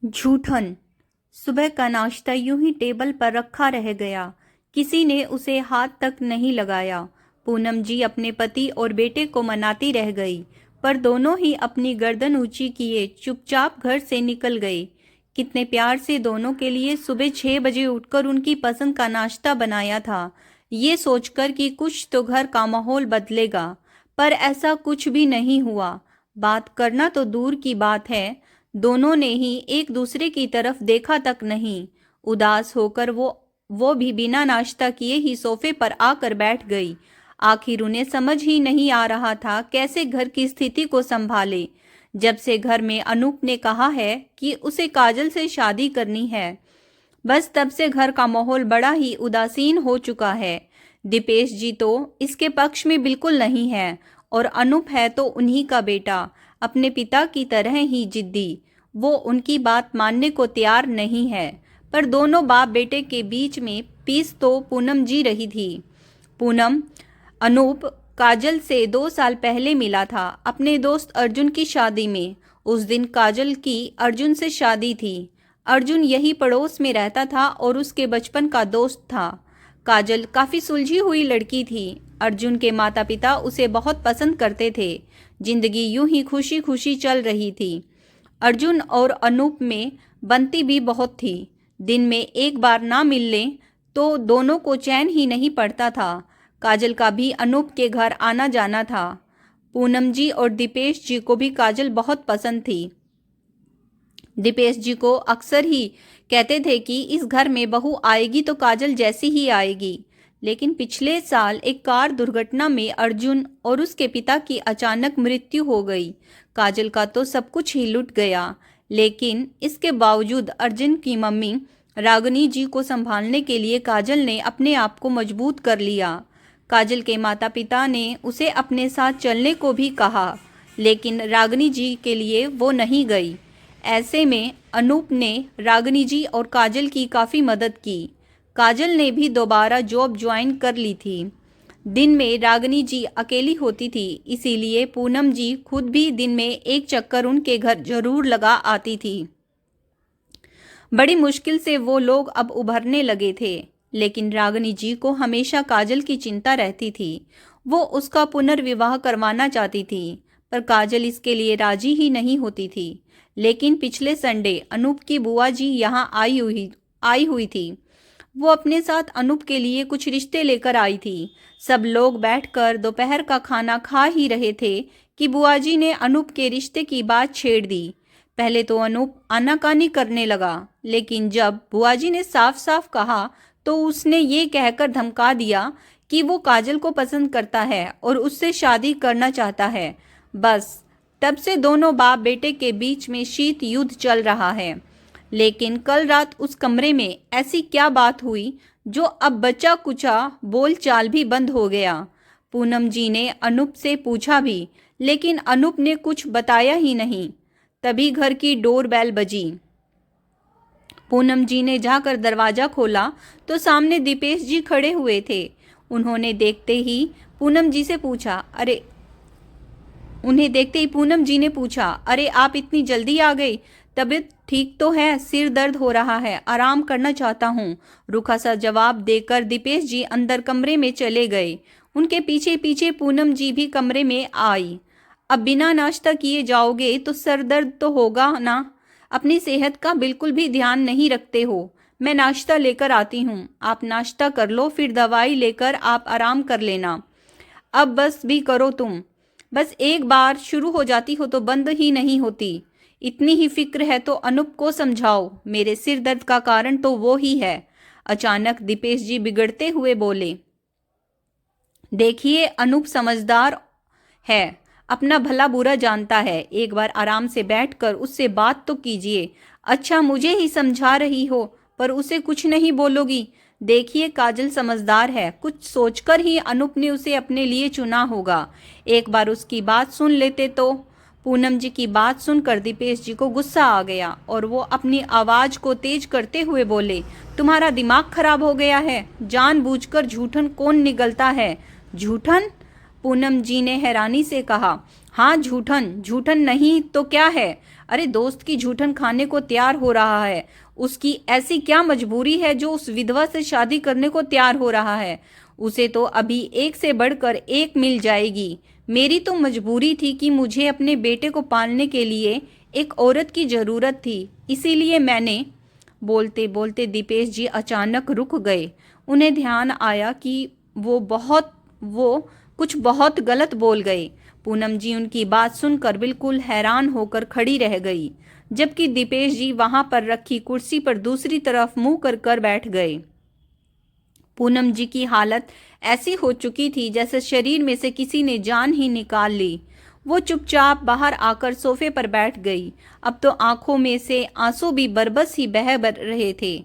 झूठन। सुबह का नाश्ता यूं ही टेबल पर रखा रह गया। किसी ने उसे हाथ तक नहीं लगाया। पूनम जी अपने पति और बेटे को मनाती रह गई, पर दोनों ही अपनी गर्दन ऊंची किए चुपचाप घर से निकल गए। कितने प्यार से दोनों के लिए सुबह 6 बजे उठकर उनकी पसंद का नाश्ता बनाया था, ये सोचकर कि कुछ तो घर का माहौल बदलेगा। पर ऐसा कुछ भी नहीं हुआ। बात करना तो दूर की बात है, दोनों ने ही एक दूसरे की तरफ देखा तक नहीं। उदास होकर वो भी बिना नाश्ता किए ही सोफे पर आकर बैठ गई। आखिर उन्हें समझ ही नहीं आ रहा था कैसे घर की स्थिति को संभाले। जब से घर में अनूप ने कहा है कि उसे काजल से शादी करनी है, बस तब से घर का माहौल बड़ा ही उदासीन हो चुका है। दीपेश जी तो इसके पक्ष में बिल्कुल नहीं है, और अनूप है तो उन्हीं का बेटा, अपने पिता की तरह ही जिद्दी। वो उनकी बात मानने को तैयार नहीं है। पर दोनों बाप बेटे के बीच में पीस तो पूनम जी रही थी। पूनम, अनूप काजल से 2 साल पहले मिला था अपने दोस्त अर्जुन की शादी में। उस दिन काजल की अर्जुन से शादी थी। अर्जुन यही पड़ोस में रहता था और उसके बचपन का दोस्त था। काजल काफी सुलझी हुई लड़की थी। अर्जुन के माता पिता उसे बहुत पसंद करते थे। जिंदगी यूं ही खुशी खुशी चल रही थी। अर्जुन और अनूप में बनती भी बहुत थी। दिन में एक बार ना मिलने तो दोनों को चैन ही नहीं पड़ता था। काजल का भी अनूप के घर आना जाना था। पूनम जी और दीपेश जी को भी काजल बहुत पसंद थी। दीपेश जी को अक्सर ही कहते थे कि इस घर में बहू आएगी तो काजल जैसी ही आएगी। लेकिन पिछले साल एक कार दुर्घटना में अर्जुन और उसके पिता की अचानक मृत्यु हो गई। काजल का तो सब कुछ ही लुट गया। लेकिन इसके बावजूद अर्जुन की मम्मी रागिनी जी को संभालने के लिए काजल ने अपने आप को मजबूत कर लिया। काजल के माता पिता ने उसे अपने साथ चलने को भी कहा, लेकिन रागिनी जी के लिए वो नहीं गई। ऐसे में अनूप ने रागिनी जी और काजल की काफ़ी मदद की। काजल ने भी दोबारा जॉब ज्वाइन कर ली थी। दिन में रागिनी जी अकेली होती थी, इसीलिए पूनम जी खुद भी दिन में एक चक्कर उनके घर जरूर लगा आती थी। बड़ी मुश्किल से वो लोग अब उभरने लगे थे, लेकिन रागिनी जी को हमेशा काजल की चिंता रहती थी। वो उसका पुनर्विवाह करवाना चाहती थी, पर काजल इसके लिए राजी ही नहीं होती थी। लेकिन पिछले संडे अनूप की बुआ जी यहाँ आई हुई थी। वो अपने साथ अनूप के लिए कुछ रिश्ते लेकर आई थी। सब लोग बैठकर दोपहर का खाना खा ही रहे थे कि बुआ जी ने अनूप के रिश्ते की बात छेड़ दी। पहले तो अनूप आनाकानी करने लगा, लेकिन जब बुआ जी ने साफ साफ कहा तो उसने ये कहकर धमका दिया कि वो काजल को पसंद करता है और उससे शादी करना चाहता है। बस तब से दोनों बाप बेटे के बीच में शीत युद्ध चल रहा है। लेकिन कल रात उस कमरे में ऐसी क्या बात हुई जो अब बचा कुचा बोल चाल भी बंद हो गया। पूनम जी ने अनूप से पूछा भी, लेकिन अनूप ने कुछ बताया ही नहीं। तभी घर की डोर बेल बजी। पूनम जी ने जाकर दरवाजा खोला तो सामने दीपेश जी खड़े हुए थे। उन्हें देखते ही पूनम जी ने पूछा, अरे आप इतनी जल्दी आ गई? तबीयत ठीक तो है? सिर दर्द हो रहा है, आराम करना चाहता हूँ। रूखा सा जवाब देकर दीपेश जी अंदर कमरे में चले गए। उनके पीछे पीछे पूनम जी भी कमरे में आई। अब बिना नाश्ता किए जाओगे तो सर दर्द तो होगा ना? अपनी सेहत का बिल्कुल भी ध्यान नहीं रखते हो। मैं नाश्ता लेकर आती हूँ, आप नाश्ता कर लो, फिर दवाई लेकर आप आराम कर लेना। अब बस भी करो तुम। बस एक बार शुरू हो जाती हो तो बंद ही नहीं होती। इतनी ही फिक्र है तो अनूप को समझाओ, मेरे सिर दर्द का कारण तो वो ही है। अचानक दीपेश जी बिगड़ते हुए बोले, देखिए अनूप समझदार है, अपना भला बुरा जानता है। एक बार आराम से बैठकर उससे बात तो कीजिए। अच्छा, मुझे ही समझा रही हो पर उसे कुछ नहीं बोलोगी? देखिए काजल समझदार है, कुछ सोचकर ही अनूप ने उसे अपने लिए चुना होगा। एक बार उसकी बात सुन लेते तो। पूनम जी की बात सुनकर दीपेश जी को गुस्सा आ गया और वो अपनी आवाज को तेज करते हुए बोले, तुम्हारा दिमाग खराब हो गया है? जानबूझकर झूठन कौन निगलता है? झूठन? पूनम जी ने हैरानी से कहा, हाँ झूठन। झूठन नहीं तो क्या है? अरे दोस्त की जूठन खाने को तैयार हो रहा है। उसकी ऐसी क्या मजबूरी है जो उस विधवा से शादी करने को तैयार हो रहा है? उसे तो अभी एक से बढ़कर एक मिल जाएगी। मेरी तो मजबूरी थी कि मुझे अपने बेटे को पालने के लिए एक औरत की जरूरत थी, इसीलिए मैंने। बोलते बोलते दीपेश जी अचानक रुक गए। उन्हें ध्यान आया कि वो कुछ बहुत गलत बोल गए। पूनम जी उनकी बात सुनकर बिल्कुल हैरान होकर खड़ी रह गई, जबकि दीपेश जी वहां पर रखी कुर्सी पर दूसरी तरफ मुंह कर बैठ गए। पूनम जी की हालत ऐसी हो चुकी थी जैसे शरीर में से किसी ने जान ही निकाल ली। वो चुपचाप बाहर आकर सोफे पर बैठ गई। अब तो आंखों में से आंसू भी बरबस ही बह रहे थे।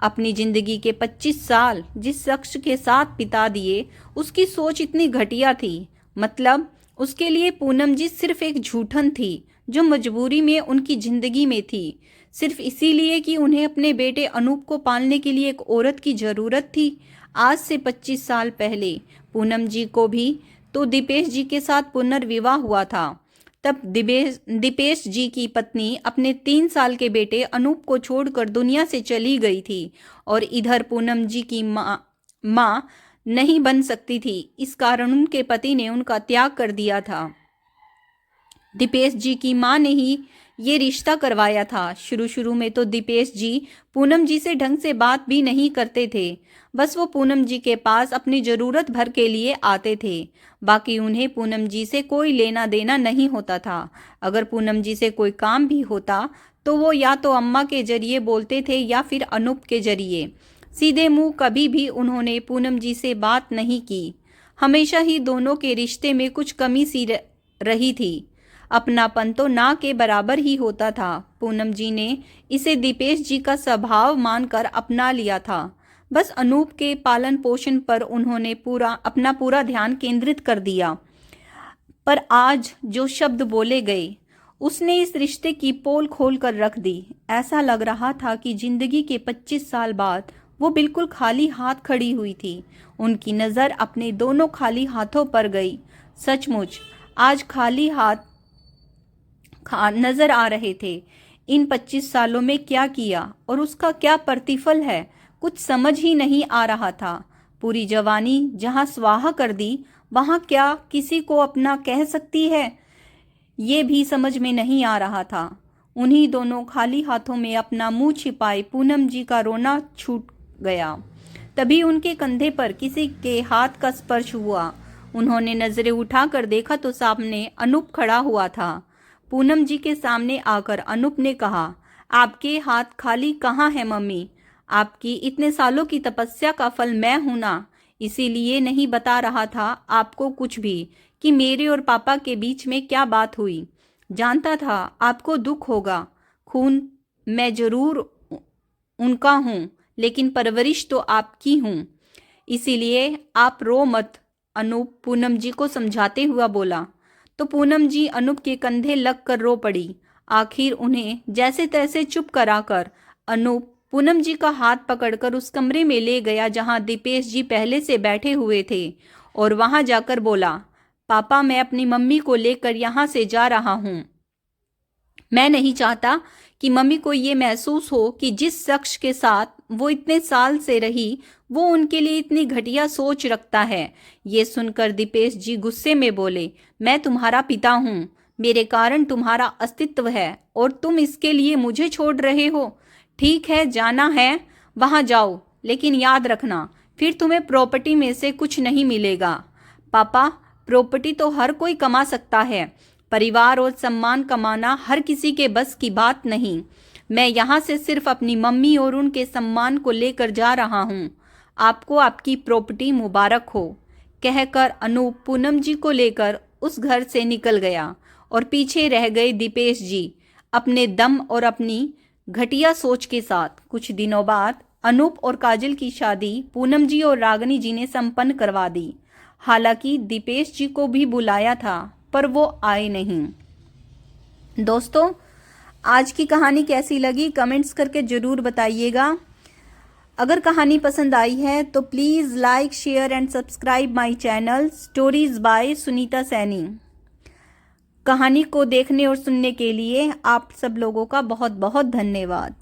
अपनी जिंदगी के 25 साल जिस शख्स के साथ बिता दिए, उसकी सोच इतनी घटिया थी। मतलब उसके लिए पूनम जी सिर्फ एक झूठन थी जो मजबूरी में उनकी जिंदगी में थी, सिर्फ इसीलिए कि उन्हें अपने बेटे अनूप को पालने के लिए एक औरत की जरूरत थी। आज से 25 साल पहले पूनम जी को भी तो दीपेश जी के साथ पुनर्विवाह हुआ था। तब दीपेश जी की पत्नी अपने 3 साल के बेटे अनूप को छोड़कर दुनिया से चली गई थी और इधर पूनम जी की माँ नहीं बन सकती थी। इस कारण उनके पति ने उनका त्याग कर दिया था। दीपेश जी की माँ ने ही ये रिश्ता करवाया था। शुरू शुरू में तो दीपेश जी पूनम जी से ढंग से बात भी नहीं करते थे। बस वो पूनम जी के पास अपनी जरूरत भर के लिए आते थे। बाकी उन्हें पूनम जी से कोई लेना देना नहीं होता था। अगर पूनम जी से कोई काम भी होता तो वो या तो अम्मा के जरिए बोलते थे या फिर अनूप के जरिए। सीधे मुंह कभी भी उन्होंने पूनम जी से बात नहीं की। हमेशा ही दोनों के रिश्ते में कुछ कमी सी रही थी। अपनापन तो ना के बराबर ही होता था। पूनम जी ने इसे दीपेश जी का स्वभाव मानकर अपना लिया था। बस अनूप के पालन पोषण पर उन्होंने अपना पूरा ध्यान केंद्रित कर दिया। पर आज जो शब्द बोले गए उसने इस रिश्ते की पोल खोल कर रख दी। ऐसा लग रहा था कि जिंदगी के 25 साल बाद वो बिल्कुल खाली हाथ खड़ी हुई थी। उनकी नज़र अपने दोनों खाली हाथों पर गई। सचमुच आज खाली हाथ नजर आ रहे थे। इन 25 सालों में क्या किया और उसका क्या प्रतिफल है, कुछ समझ ही नहीं आ रहा था। पूरी जवानी जहां स्वाहा कर दी, वहां क्या किसी को अपना कह सकती है, ये भी समझ में नहीं आ रहा था। उन्हीं दोनों खाली हाथों में अपना मुंह छिपाए पूनम जी का रोना छूट गया। तभी उनके कंधे पर किसी के हाथ का स्पर्श हुआ। उन्होंने नजरें उठाकर देखा तो सामने अनूप खड़ा हुआ था। पूनम जी के सामने आकर अनूप ने कहा, आपके हाथ खाली कहाँ है मम्मी? आपकी इतने सालों की तपस्या का फल मैं हूं ना, इसीलिए नहीं बता रहा था आपको कुछ भी कि मेरे और पापा के बीच में क्या बात हुई। जानता था आपको दुख होगा। खून मैं जरूर उनका हूं, लेकिन परवरिश तो आपकी हूं, इसीलिए आप रो मत। अनूप पूनम जी को समझाते हुआ बोला। तो पूनम जी अनूप के कंधे लग कर रो पड़ी। आखिर उन्हें जैसे तैसे चुप कराकर अनूप पूनम जी का हाथ पकड़कर उस कमरे में ले गया जहां दीपेश जी पहले से बैठे हुए थे, और वहां जाकर बोला, पापा मैं अपनी मम्मी को लेकर यहां से जा रहा हूं। मैं नहीं चाहता कि मम्मी को ये महसूस हो कि जिस शख्स के साथ वो इतने साल से रही वो उनके लिए इतनी घटिया सोच रखता है। ये सुनकर दीपेश जी गुस्से में बोले, मैं तुम्हारा पिता हूँ, मेरे कारण तुम्हारा अस्तित्व है और तुम इसके लिए मुझे छोड़ रहे हो। ठीक है, जाना है वहां जाओ, लेकिन याद रखना फिर तुम्हें प्रॉपर्टी में से कुछ नहीं मिलेगा। पापा, प्रॉपर्टी तो हर कोई कमा सकता है, परिवार और सम्मान कमाना हर किसी के बस की बात नहीं। मैं यहाँ से सिर्फ अपनी मम्मी और उनके सम्मान को लेकर जा रहा हूँ। आपको आपकी प्रॉपर्टी मुबारक हो। कहकर अनूप पूनम जी को लेकर उस घर से निकल गया और पीछे रह गए दीपेश जी अपने दम और अपनी घटिया सोच के साथ। कुछ दिनों बाद अनूप और काजल की शादी पूनम जी और रागिनी जी ने संपन्न करवा दी। हालांकि दीपेश जी को भी बुलाया था पर वो आए नहीं। दोस्तों, आज की कहानी कैसी लगी कमेंट्स करके ज़रूर बताइएगा। अगर कहानी पसंद आई है तो please like, share and subscribe my channel stories bye Sunita Saini. कहानी को देखने और सुनने के लिए आप सब लोगों का बहुत बहुत धन्यवाद।